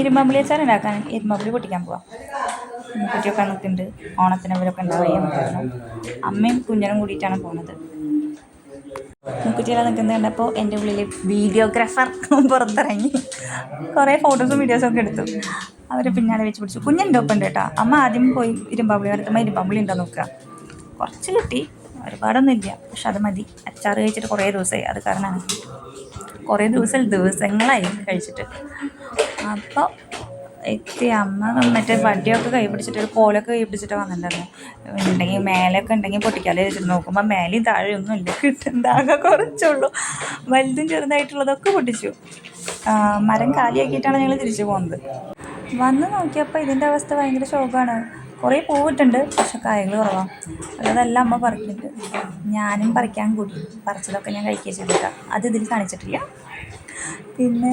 ഇരുമ്പമ്പുളി അച്ചാർ ഉണ്ടാക്കാൻ ഇരുമ്പമ്പുളി പൊട്ടിക്കാൻ പോവാം. കുട്ടിയൊക്കെ നിൽക്കുന്നുണ്ട്. ഓണത്തിനവരൊക്കെ ഉണ്ടാവുകയും ഉണ്ടായിരുന്നു. അമ്മയും കുഞ്ഞനും കൂടിയിട്ടാണ് പോകുന്നത്. മുക്കുറ്റിയെല്ലാം നിൽക്കുന്നത് കണ്ടപ്പോൾ എൻ്റെ ഉള്ളിൽ വീഡിയോഗ്രാഫർ പുറത്തിറങ്ങി കുറേ ഫോട്ടോസും വീഡിയോസും ഒക്കെ എടുത്തു. അവർ പിന്നാലെ വെച്ച് പിടിച്ചു. കുഞ്ഞിൻ്റെ ഒപ്പം ഉണ്ട് കേട്ടോ. അമ്മ ആദ്യം പോയി ഇരുമ്പമ്പുളി വരത്തുമ്പോൾ ഇരുമ്പമ്പുളി ഉണ്ടോ നോക്കുക. കുറച്ച് കിട്ടി, ഒരുപാടൊന്നും ഇല്ല, പക്ഷെ അത് മതി. അച്ചാർ കഴിച്ചിട്ട് കുറേ ദിവസമായി, അത് കാരണമാണ്. കുറേ ദിവസങ്ങളായി കഴിച്ചിട്ട്. അപ്പോൾ എത്തി അമ്മ മറ്റേ വടിയൊക്കെ കൈ പിടിച്ചിട്ട് ഒരു കോലൊക്കെ കൈ പിടിച്ചിട്ട് വന്നിട്ടുണ്ടായിരുന്നു. ഉണ്ടെങ്കിൽ മേലെയൊക്കെ ഉണ്ടെങ്കിൽ പൊട്ടിക്കാതെ വെച്ചിട്ട് നോക്കുമ്പോൾ മേലെയും താഴെയൊന്നും ഇല്ല, കിട്ടുന്നതാകെ കുറച്ചുള്ളൂ. വലുതും ചെറുതായിട്ടുള്ളതൊക്കെ പൊട്ടിച്ചു. മരം കാലിയാക്കിയിട്ടാണ് ഞങ്ങൾ തിരിച്ചു പോകുന്നത്. വന്ന് നോക്കിയപ്പോൾ ഇതിൻ്റെ അവസ്ഥ ഭയങ്കര ശോകമാണ്. കുറേ പൂവിട്ടുണ്ട്, പക്ഷെ കായകൾ കുറവാണ്. അതെല്ലാം അമ്മ പറിക്കുന്നുണ്ട്. ഞാനും പറിക്കാൻ കൂടി. പറിച്ചതൊക്കെ ഞാൻ കഴിക്കുക ചെയ്തിട്ടാണ്, അത് ഇതിൽ കാണിച്ചിട്ടില്ല. പിന്നെ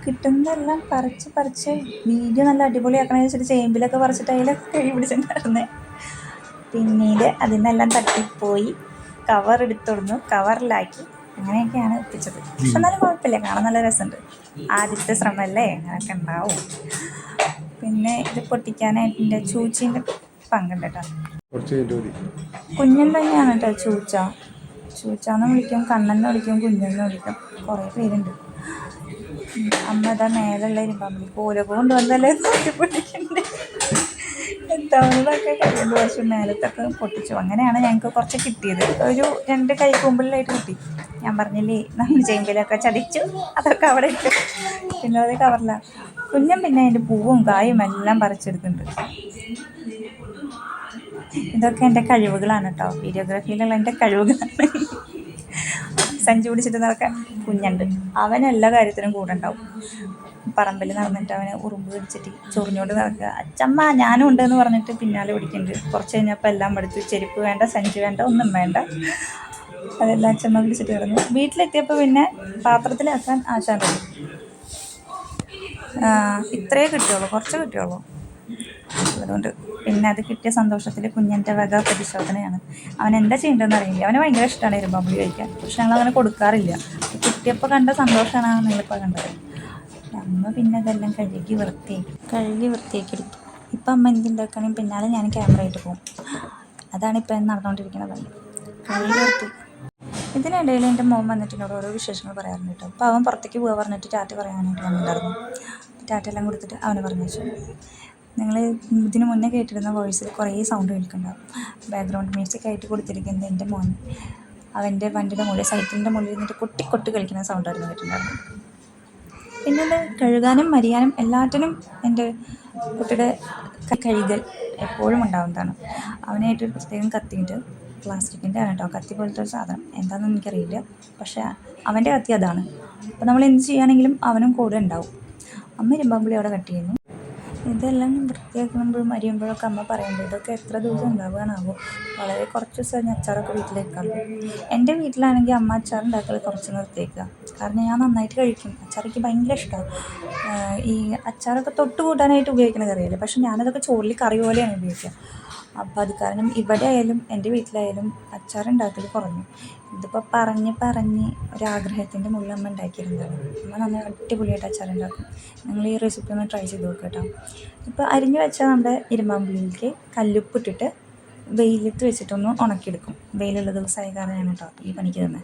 കിട്ടുന്നതെല്ലാം പറിച്ച് വീഡിയോ നല്ല അടിപൊളിയാക്കണമെന്ന് വെച്ചിട്ട് ചേമ്പിലൊക്കെ പറിച്ചിട്ട് അതിലൊക്കെ കൈ പിടിച്ചിട്ടുണ്ടായിരുന്നേ. പിന്നീട് അതിനെല്ലാം തട്ടിപ്പോയി കവർ എടുത്തുകൊടുന്നു, കവറിലാക്കി, അങ്ങനെയൊക്കെയാണ് എത്തിച്ചത്. പക്ഷെ എന്നാലും കുഴപ്പമില്ല, കാണാൻ നല്ല രസമുണ്ട്. ആദ്യത്തെ ശ്രമമല്ലേ, അങ്ങനെയൊക്കെ ഉണ്ടാവും. പിന്നെ ഇത് പൊട്ടിക്കാനായിട്ട് എൻ്റെ ചൂച്ചീൻ്റെ പങ്കുണ്ട് കേട്ടോ. കുഞ്ഞൻ തന്നെയാണ് കേട്ടോ ചൂച്ചാന്ന് വിളിക്കും, കണ്ണനെ വിളിക്കും, കുഞ്ഞെന്ന് വിളിക്കും, കുറേ പേരുണ്ട്. അമ്മ ഇതാ മേലുള്ള ഇരുമ്പമ്പുളി കോലൊക്കെ കൊണ്ടുവന്നല്ലേ നോക്കി പൊട്ടിക്കണ്ടേ. എത്താവുന്നതൊക്കെ കഴിയുമ്പോൾ കുറച്ച് മേലത്തൊക്കെ പൊട്ടിച്ചു. അങ്ങനെയാണ് ഞങ്ങൾക്ക് കുറച്ച് കിട്ടിയത്. ഒരു 2 കൈക്കൊമ്പിലായിട്ട് കിട്ടി. ഞാൻ പറഞ്ഞില്ലേ, നമ്മൾ ചേമ്പിലൊക്കെ ചതിച്ചു, അതൊക്കെ അവിടെ ഇട്ട് പിന്നെ അത് കവറിലാണ്. കുഞ്ഞൻ പിന്നെ അതിൻ്റെ പൂവും കായും എല്ലാം പറിച്ചെടുക്കുന്നുണ്ട്. ഇതൊക്കെ എൻ്റെ കഴിവുകളാണ് കേട്ടോ, വീഡിയോഗ്രാഫിയിലുള്ള എൻ്റെ കഴിവുകളാണ്. സഞ്ചി പിടിച്ചിട്ട് നടക്കാൻ കുഞ്ഞുണ്ട്. അവൻ എല്ലാ കാര്യത്തിനും കൂടെ ഉണ്ടാവും. പറമ്പിൽ നടന്നിട്ട് അവന് ഉറുമ്പ് പിടിച്ചിട്ട് ചൊറിഞ്ഞോണ്ട് നടക്കുക. അച്ചമ്മ ഞാനും ഉണ്ടെന്ന് പറഞ്ഞിട്ട് പിന്നാലെ പിടിക്കുന്നുണ്ട്. കുറച്ച് കഴിഞ്ഞപ്പോൾ എല്ലാം പഠിച്ചു. ചെരുപ്പ് വേണ്ട, സഞ്ചി വേണ്ട, ഒന്നും വേണ്ട, അതെല്ലാം അച്ചമ്മ പിടിച്ചിട്ട് കിടന്നു. വീട്ടിലെത്തിയപ്പോൾ പിന്നെ പാത്രത്തിലാക്കാൻ ആശാൻ പറ്റും. ഇത്രയേ കിട്ടുള്ളൂ, കുറച്ച് കിട്ടുള്ളൂ. അതുകൊണ്ട് പിന്നെ അത് കിട്ടിയ സന്തോഷത്തിൽ കുഞ്ഞിൻ്റെ വക പരിശോധനയാണ്. അവൻ എന്താ ചെയ്യേണ്ടതെന്ന് അറിയില്ല. അവന് ഭയങ്കര ഇഷ്ടമാണ് ഇരുമ്പമ്പുളി കഴിക്കാൻ, പക്ഷെ ഞങ്ങളങ്ങനെ കൊടുക്കാറില്ല. കിട്ടിയപ്പോൾ കണ്ട സന്തോഷമാണ് നിങ്ങളിപ്പോൾ കണ്ടത്. അമ്മ പിന്നെ അതെല്ലാം കഴുകി വൃത്തിയാക്കി എടുത്തു. ഇപ്പം അമ്മ എന്തുണ്ടാക്കുകയാണെങ്കിൽ പിന്നാലെ ഞാൻ ക്യാമറ ആയിട്ട് പോകും. അതാണിപ്പോൾ നടന്നുകൊണ്ടിരിക്കുന്നത്. കഴുകി വൃത്തി. ഇതിനിടയിൽ എൻ്റെ മോൻ വന്നിട്ട് എന്നോട് ഓരോ വിശേഷങ്ങൾ പറയാറുണ്ട് കേട്ടോ. അപ്പോൾ അവൻ പുറത്തേക്ക് പോകാൻ പറഞ്ഞിട്ട് ടാറ്റ പറയാനായിട്ട് വന്നിട്ടുണ്ടായിരുന്നു. ടാറ്റ എല്ലാം കൊടുത്തിട്ട് അവനെ പറഞ്ഞു വെച്ചു. നിങ്ങൾ ഇതിന് മുന്നേ കേട്ടിരുന്ന വോയിസിൽ കുറേ സൗണ്ട് കേൾക്കുന്നുണ്ടാവും. ബാക്ക്ഗ്രൗണ്ട് മ്യൂസിക് ആയിട്ട് കൊടുത്തിരിക്കുന്നത് എൻ്റെ മോൻ അവൻ്റെ വണ്ടിയുടെ മുകളിൽ, സൈക്കിളിൻ്റെ മുകളിൽ ഇരുന്നിട്ട് കൊട്ടി കളിക്കുന്ന സൗണ്ടായിരുന്നു കേട്ടിട്ടുണ്ടായിരുന്നു. പിന്നെ അത് കഴുകാനും മരിയാനും എല്ലാറ്റിനും എൻ്റെ കുട്ടിയുടെ കഴുകൽ എപ്പോഴും ഉണ്ടാവുന്നതാണ്. അവനായിട്ടൊരു പ്രത്യേകം കത്തിയിട്ട്, പ്ലാസ്റ്റിക്കിൻ്റെ ആണ് കേട്ടോ, കത്തി പോലത്തെ ഒരു സാധനം, എന്താണെന്ന് എനിക്കറിയില്ല, പക്ഷേ അവൻ്റെ കത്തി അതാണ്. അപ്പോൾ നമ്മൾ എന്ത് ചെയ്യുകയാണെങ്കിലും അവനും കൂടെ ഉണ്ടാവും. അമ്മ ഇരുമ്പമ്പുളി അവിടെ കട്ട് ചെയ്യുന്നു. ഇതെല്ലാം വൃത്തിയാക്കുമ്പോഴും അരിയുമ്പോഴൊക്കെ അമ്മ പറയുന്നത് ഇതൊക്കെ എത്ര ദിവസം ഉണ്ടാവുകയാണാവോ. വളരെ കുറച്ച് ദിവസം അച്ചാറൊക്കെ വീട്ടിലേക്കാളും. എൻ്റെ വീട്ടിലാണെങ്കിൽ അമ്മ അച്ചാർ ഉണ്ടാക്കൽ കുറച്ച് നിർത്തിയേക്കുക. കാരണം ഞാൻ നന്നായിട്ട് കഴിക്കും. അച്ചാറൊക്കെ ഭയങ്കര ഇഷ്ടമാണ്. ഈ അച്ചാറൊക്കെ തൊട്ട് കൂട്ടാനായിട്ട് ഉപയോഗിക്കുന്ന കറിയല്ലേ, പക്ഷെ ഞാനതൊക്കെ ചോറിൽ കറി പോലെയാണ് ഉപയോഗിക്കുക. അപ്പോൾ അത് കാരണം ഇവിടെ ആയാലും എൻ്റെ വീട്ടിലായാലും അച്ചാറുണ്ടാക്കൽ കുറഞ്ഞു. ഇതിപ്പോൾ പറഞ്ഞ് ഒരാഗ്രഹത്തിൻ്റെ മുകളിൽ അമ്മ ഉണ്ടാക്കിയിരുന്നതാണ്. അമ്മ നല്ല അടിപൊളിയായിട്ട് അച്ചാറുണ്ടാക്കും. നിങ്ങൾ ഈ റെസിപ്പി ഒന്ന് ട്രൈ ചെയ്ത് നോക്കുക കേട്ടോ. ഇപ്പോൾ അരിഞ്ഞു വെച്ചാൽ നമ്മുടെ ഇരുമ്പമ്പുളിയിലേക്ക് കല്ലുപ്പിട്ടിട്ട് വെയിലത്ത് വെച്ചിട്ടൊന്ന് ഉണക്കിയെടുക്കും. വെയിലുള്ള ദിവസമായ കാരണമാണ് കേട്ടോ ഈ പണിക്ക് തന്നെ.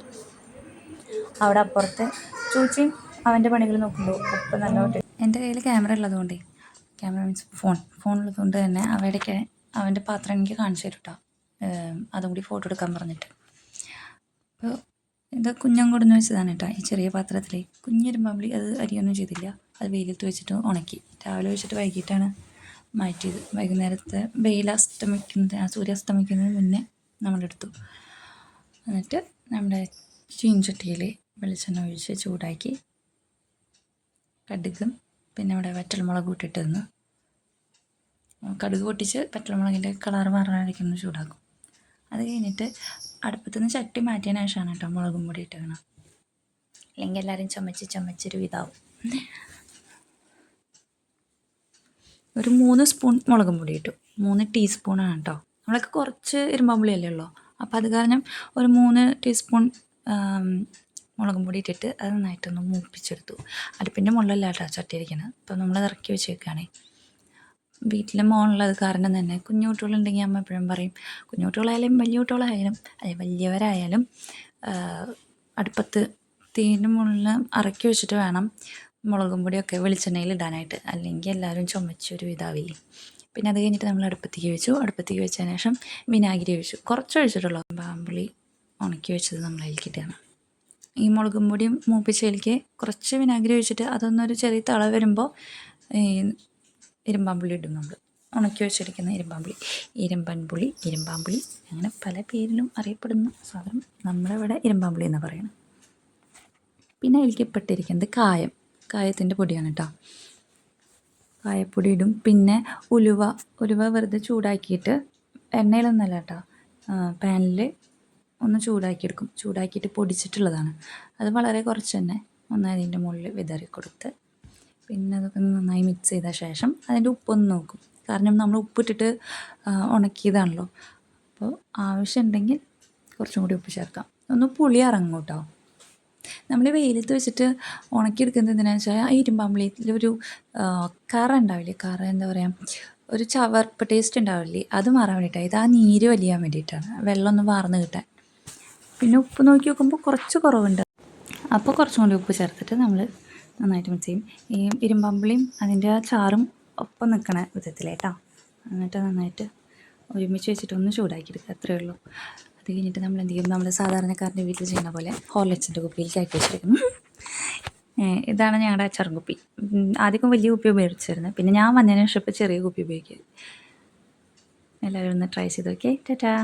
അവിടെ അപ്പുറത്ത് ചൂച്ചിയും അവൻ്റെ പണികൾ നോക്കുമ്പോൾ ഉപ്പ് നല്ലോട്ട്. എൻ്റെ കയ്യിൽ ക്യാമറ ഉള്ളതുകൊണ്ടേ, ക്യാമറ മീൻസ് ഫോണുള്ളതുകൊണ്ട് തന്നെ അവിടേക്ക് അവൻ്റെ പാത്രം എനിക്ക് കാണിച്ചു തരും കേട്ടോ, അതും കൂടി ഫോട്ടോ എടുക്കാൻ പറഞ്ഞിട്ട്. അപ്പോൾ ഇത് കുഞ്ഞൻ കൊടുന്ന് വെച്ചതാണ് കേട്ടോ, ഈ ചെറിയ പാത്രത്തിൽ. കുഞ്ഞിരുമ്പമ്പുളി അത് അരിയൊന്നും ചെയ്തില്ല, അത് വെയിലത്ത് വെച്ചിട്ട് ഉണക്കി. രാവിലെ വെച്ചിട്ട് വൈകിട്ടാണ് മാറ്റിയത്. വൈകുന്നേരത്തെ സൂര്യാസ്തമിക്കുന്നതിന് മുന്നേ നമ്മളെടുത്തു. എന്നിട്ട് നമ്മുടെ ചീൻചട്ടിയിൽ വെളിച്ചെണ്ണ ഒഴിച്ച് ചൂടാക്കി കടുകും പിന്നെ ഇവിടെ വറ്റൽമുളക് ഇട്ടിട്ട് തന്നു. കടുക് പൊട്ടിച്ച് വറ്റൽമുളകിൻ്റെ കളർ മാറാനായിരിക്കും ചൂടാക്കും. അത് കഴിഞ്ഞിട്ട് അടുപ്പത്തു നിന്ന് ചട്ടി മാറ്റിയതിന് ശേഷമാണ് കേട്ടോ മുളകും പൊടി ഇട്ടേക്കണം. അല്ലെങ്കിൽ എല്ലാവരും ചുമച്ചൊരു ഇതാവും. ഒരു 3 സ്പൂൺ മുളകും പൊടി ഇട്ടു. 3 ടീസ്പൂണാണ് കേട്ടോ. നമ്മളൊക്കെ കുറച്ച് ഇരുമ്പമ്പുളിയല്ലേ ഉള്ളൂ, അപ്പോൾ അത് കാരണം ഒരു 3 ടീസ്പൂൺ മുളകും പൊടി ഇട്ടിട്ട് അത് നന്നായിട്ടൊന്ന് മൂപ്പിച്ചെടുത്തു. അടുപ്പിൻ്റെ മുകളിലല്ല കേട്ടോ ചട്ടി ഇരിക്കണം. അപ്പോൾ നമ്മളത് ഇറക്കി വെച്ചേക്കുകയാണേ. വീട്ടിൽ മോളുള്ളത് കാരണം തന്നെ കുഞ്ഞു കുട്ടികളുണ്ടെങ്കിൽ അമ്മ എപ്പോഴും പറയും, കുഞ്ഞു കുട്ടികളായാലും വലിയ കുട്ടികളായാലും വലിയവരായാലും അടുപ്പത്ത് തീൻ്റെ മുകളിൽ ഇറക്കി വെച്ചിട്ട് വേണം മുളകും പൊടിയൊക്കെ വെളിച്ചെണ്ണയിൽ ഇടാനായിട്ട്, അല്ലെങ്കിൽ എല്ലാവരും ചുമച്ചൊരു ഇതാവില്ലേ. പിന്നെ അത് കഴിഞ്ഞിട്ട് നമ്മൾ അടുപ്പത്തേക്ക് വെച്ചു. അടുപ്പത്തേക്ക് വെച്ചതിന് ശേഷം വിനാഗിരി ഒഴിച്ചു, കുറച്ച് ഒഴിച്ചിട്ടുള്ളൂ. പാമ്പുളി ഉണക്കി വെച്ചത് നമ്മളതിലേക്ക് ഇടുകയാണ്. ഈ മുളകും പൊടിയും മൂപ്പിച്ചതിലേക്ക് കുറച്ച് വിനാഗിരി ഒഴിച്ചിട്ട് അതൊന്നൊരു ചെറിയ തള വരുമ്പോൾ ഈ ഇരുമ്പാമ്പുളി ഇടും. നമ്മൾ ഉണക്കി വെച്ചിരിക്കുന്ന ഇരുമ്പാമ്പുളി അങ്ങനെ പല പേരിലും അറിയപ്പെടുന്ന സാധനം നമ്മളിവിടെ ഇരുമ്പാമ്പുളി എന്ന് പറയുന്നത്. പിന്നെ അതിലേക്ക് പെട്ടിരിക്കുന്നത് കായത്തിൻ്റെ പൊടിയാണ് കേട്ടോ. കായപ്പൊടി ഇടും. പിന്നെ ഉലുവ വെറുതെ ചൂടാക്കിയിട്ട്, എണ്ണയിലൊന്നല്ല കേട്ടോ, പാനിൽ ഒന്ന് ചൂടാക്കിയെടുക്കും. ചൂടാക്കിയിട്ട് പൊടിച്ചിട്ടുള്ളതാണ്. അത് വളരെ കുറച്ച് തന്നെ ഒന്ന് അതിൻ്റെ മുകളിൽ വിതറി കൊടുത്ത് പിന്നെ അതൊക്കെ നന്നായി മിക്സ് ചെയ്ത ശേഷം അതിൻ്റെ ഉപ്പൊന്ന് നോക്കും. കാരണം നമ്മൾ ഉപ്പിട്ടിട്ട് ഉണക്കിയതാണല്ലോ. അപ്പോൾ ആവശ്യമുണ്ടെങ്കിൽ കുറച്ചും കൂടി ഉപ്പ് ചേർക്കാം. ഒന്ന് പുളി ഇറങ്ങും കേട്ടോ. നമ്മൾ വെയിലത്ത് വെച്ചിട്ട് ഉണക്കിയെടുക്കുന്നത് എന്തിനാണെന്ന് വെച്ചാൽ ഈ ഇരുമ്പാമ്പുളിയിലൊരു കറ ഉണ്ടാവില്ലേ, എന്താ പറയുക, ഒരു ചവർപ്പ് ടേസ്റ്റ് ഉണ്ടാവില്ലേ, അത് മാറാൻ വേണ്ടിയിട്ടാണ്. ഇത് ആ നീര് വലിയാൻ വേണ്ടിയിട്ടാണ്, വെള്ളം ഒന്ന് വാർന്ന് കിട്ടാൻ. പിന്നെ ഉപ്പ് നോക്കി നോക്കുമ്പോൾ കുറച്ച് കുറവുണ്ട്. അപ്പോൾ കുറച്ചും കൂടി ഉപ്പ് ചേർത്തിട്ട് നമ്മൾ നന്നായിട്ട് മിക്സ് ചെയ്യും. ഈ ഇരുമ്പാമ്പുളിയും അതിൻ്റെ ആ ചാറും ഒപ്പം നിൽക്കണ വിധത്തിലേട്ടോ. എന്നിട്ട് നന്നായിട്ട് ഒരുമിച്ച് വെച്ചിട്ട് ഒന്ന് ചൂടാക്കിയെടുക്കുക, അത്രയേ ഉള്ളൂ. അത് കഴിഞ്ഞിട്ട് നമ്മൾ എന്ത് ചെയ്യും, നമ്മൾ സാധാരണക്കാരൻ്റെ വീട്ടിൽ ചെയ്യുന്ന പോലെ ഹോർലിക്സിൻ്റെ കുപ്പിയിലേക്ക് ആക്കി വെച്ചിരിക്കുന്നു. ഇതാണ് ഞങ്ങളുടെ അച്ചാറും കുപ്പി. ആദ്യം വലിയ കുപ്പി ഉപയോഗിച്ചിരുന്നത്, പിന്നെ ഞാൻ വന്നതിന് ശേഷം ഇപ്പോൾ ചെറിയ കുപ്പി ഉപയോഗിക്കുക. എല്ലാവരും ഒന്ന് ട്രൈ ചെയ്ത് നോക്കിയേ. ടാറ്റാ.